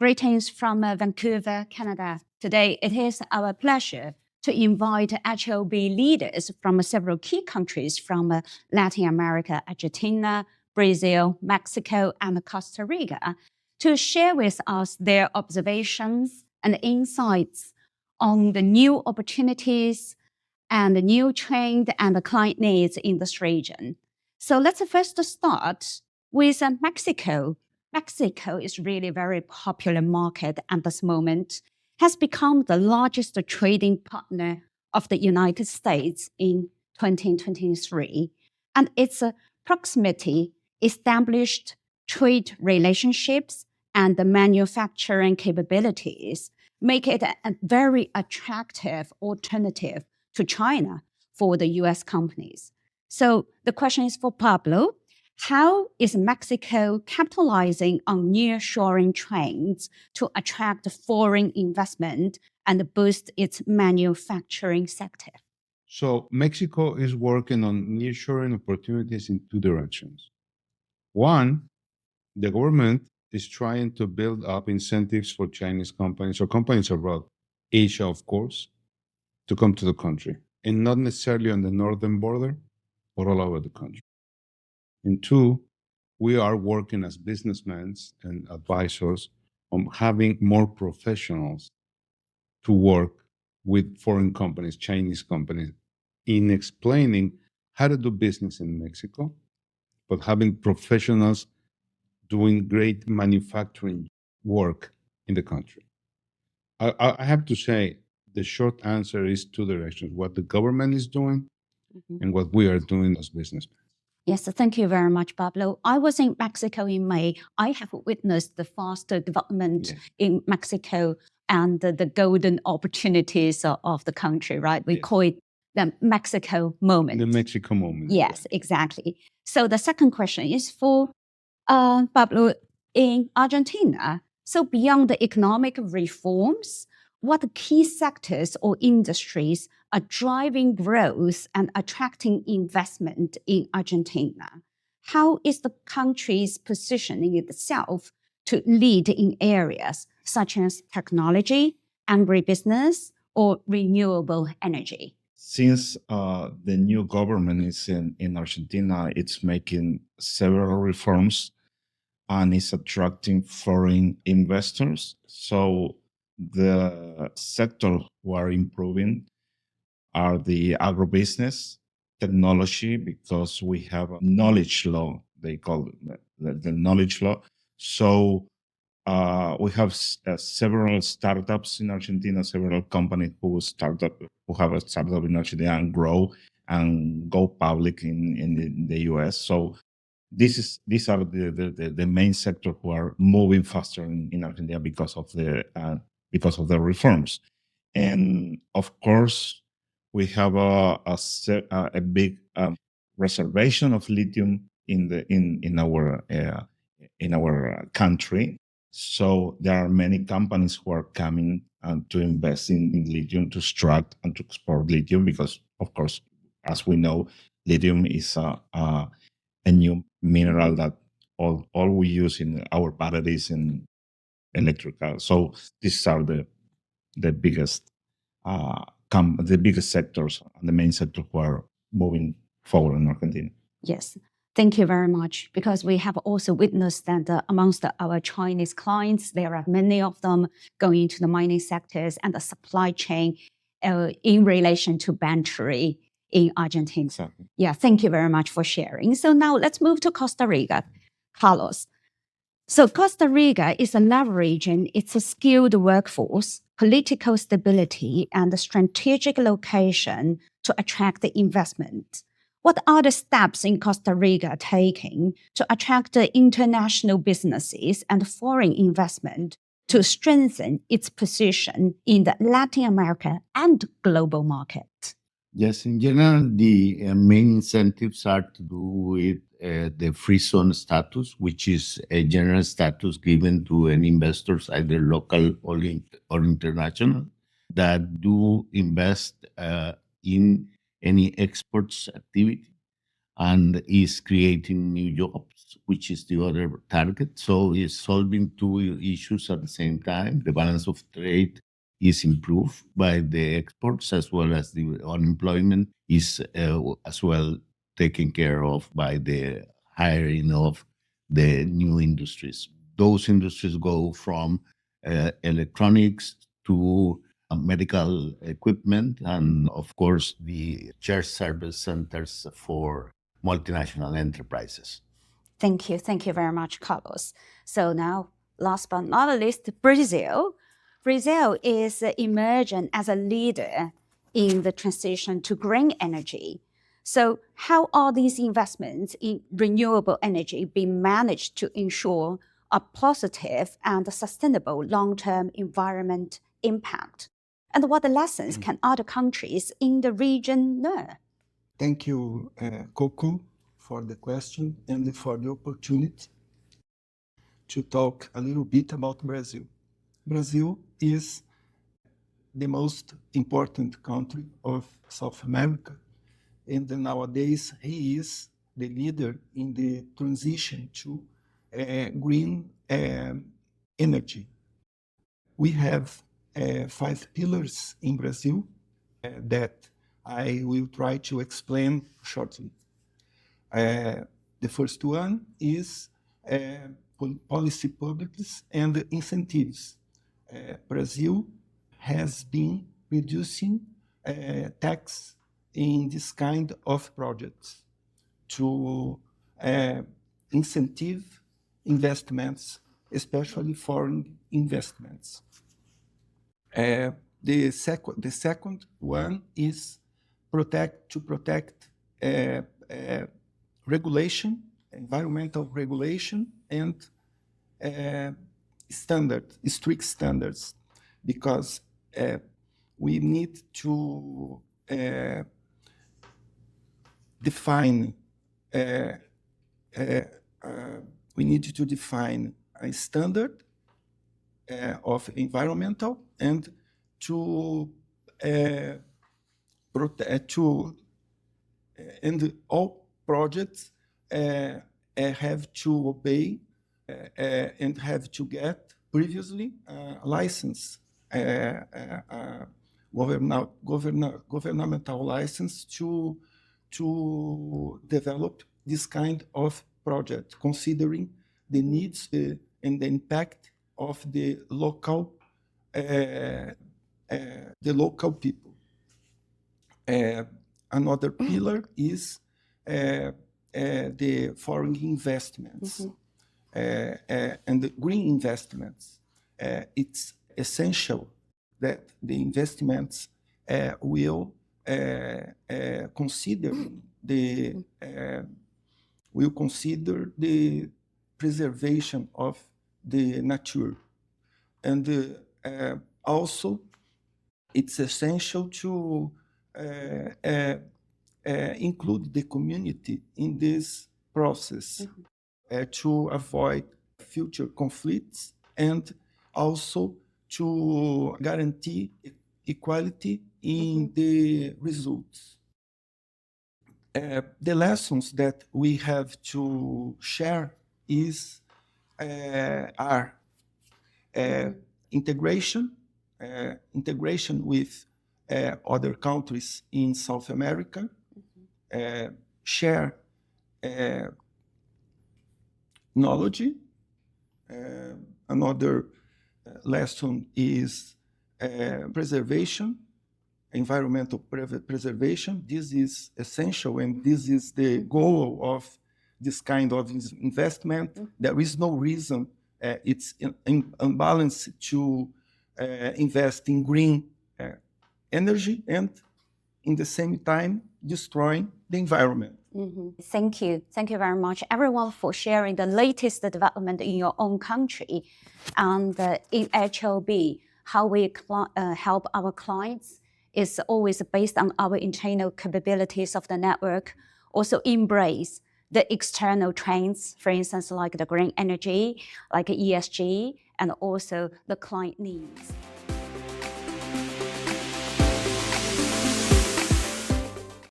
Greetings from Vancouver, Canada. Today, it is our pleasure to invite HOB leaders from several key countries from Latin America, Argentina, Brazil, Mexico, and Costa Rica to share with us their observations and insights on the new opportunities and the new trend and the client needs in this region. So let's first start with Mexico. Mexico is really a very popular market at this moment, has become the largest trading partner of the United States in 2023. And its proximity, established trade relationships, and the manufacturing capabilities make it a very attractive alternative to China for the US companies. So the question is for Pablo. How is Mexico capitalizing on nearshoring trends to attract foreign investment and boost its manufacturing sector? So Mexico is working on nearshoring opportunities in two directions. One, the government is trying to build up incentives for Chinese companies or companies abroad, Asia, of course, to come to the country, and not necessarily on the northern border, but all over the country. And two, we are working as businessmen and advisors on having more professionals to work with foreign companies, Chinese companies, in explaining how to do business in Mexico, but having professionals doing great manufacturing work in the country. I have to say, the short answer is two directions: what the government is doing and what we are doing as businessmen. Yes, thank you very much, Pablo. I was in Mexico in May. I have witnessed the faster development in Mexico and the golden opportunities of the country, right? We call it the Mexico moment. The Mexico moment. Yes, exactly. So the second question is for Pablo in Argentina. So beyond the economic reforms, what key sectors or industries are driving growth and attracting investment in Argentina? How is the country's positioning itself to lead in areas such as technology, agribusiness, or renewable energy? Since the new government is in Argentina, it's making several reforms and is attracting foreign investors. So the sector who are improving are the agribusiness, technology, because we have a knowledge law, they call it the knowledge law. So we have several startups in Argentina, several companies who have a startup in Argentina and grow and go public in the US. So these are the main sector who are moving faster in Argentina because of the reforms. And of course, we have a big reservation of lithium in our country. So there are many companies who are coming to invest in lithium, to extract and to export lithium, because, of course, as we know, lithium is a new mineral that all we use in our batteries and electrical. So these are the biggest sectors and the main sector who are moving forward in Argentina. Yes. Thank you very much, because we have also witnessed that amongst our Chinese clients, there are many of them going into the mining sectors and the supply chain in relation to battery in Argentina. Exactly. Yeah, thank you very much for sharing. So now let's move to Costa Rica. Carlos. So Costa Rica is leveraging its skilled workforce, political stability, and strategic location to attract the investment. What are the steps in Costa Rica taking to attract international businesses and foreign investment to strengthen its position in the Latin America and global market? Yes, in general, the main incentives are to do with the free zone status, which is a general status given to any investors, either local or international, that do invest in any exports activity. and is creating new jobs, which is the other target. So it's solving two issues at the same time. The balance of trade is improved by the exports, as well as the unemployment is as well taken care of by the hiring of the new industries. Those industries go from electronics to medical equipment, and of course the shared service centers for multinational enterprises. Thank you. Thank you very much, Carlos. So now, last but not least, Brazil. Brazil is emerging as a leader in the transition to green energy. So how are these investments in renewable energy being managed to ensure a positive and sustainable long-term environment impact? And what lessons can other countries in the region learn? Thank you, Coco, for the question and for the opportunity to talk a little bit about Brazil. Brazil is the most important country of South America, and nowadays he is the leader in the transition to green energy. We have 5 pillars in Brazil that I will try to explain shortly. The first one is policy publics and incentives. Brazil has been reducing tax in this kind of projects to incentive investments, especially foreign investments. The second one is to protect regulation, environmental regulation, and strict standards, because we need to define a standard of environmental, and to protect and all projects have to obey and have to get previously license, governmental license to develop this kind of project, considering the needs and the impact of the local people. Another pillar is the foreign investments and the green investments. It's essential that the investments will consider the preservation of the nature, and also it's essential to include the community in this process to avoid future conflicts, and also to guarantee equality in the results. The lessons that we have to share are integration with other countries in South America, share knowledge. Another lesson is preservation, environmental preservation. This is essential, and this is the goal of this kind of investment. There is no reason it's unbalanced to invest in green energy and in the same time destroying the environment. Thank you. Thank you very much, everyone, for sharing the latest development in your own country and in HLB. How we help our clients is always based on our internal capabilities of the network, also embrace the external trends, for instance, like the green energy, like ESG, and also the client needs.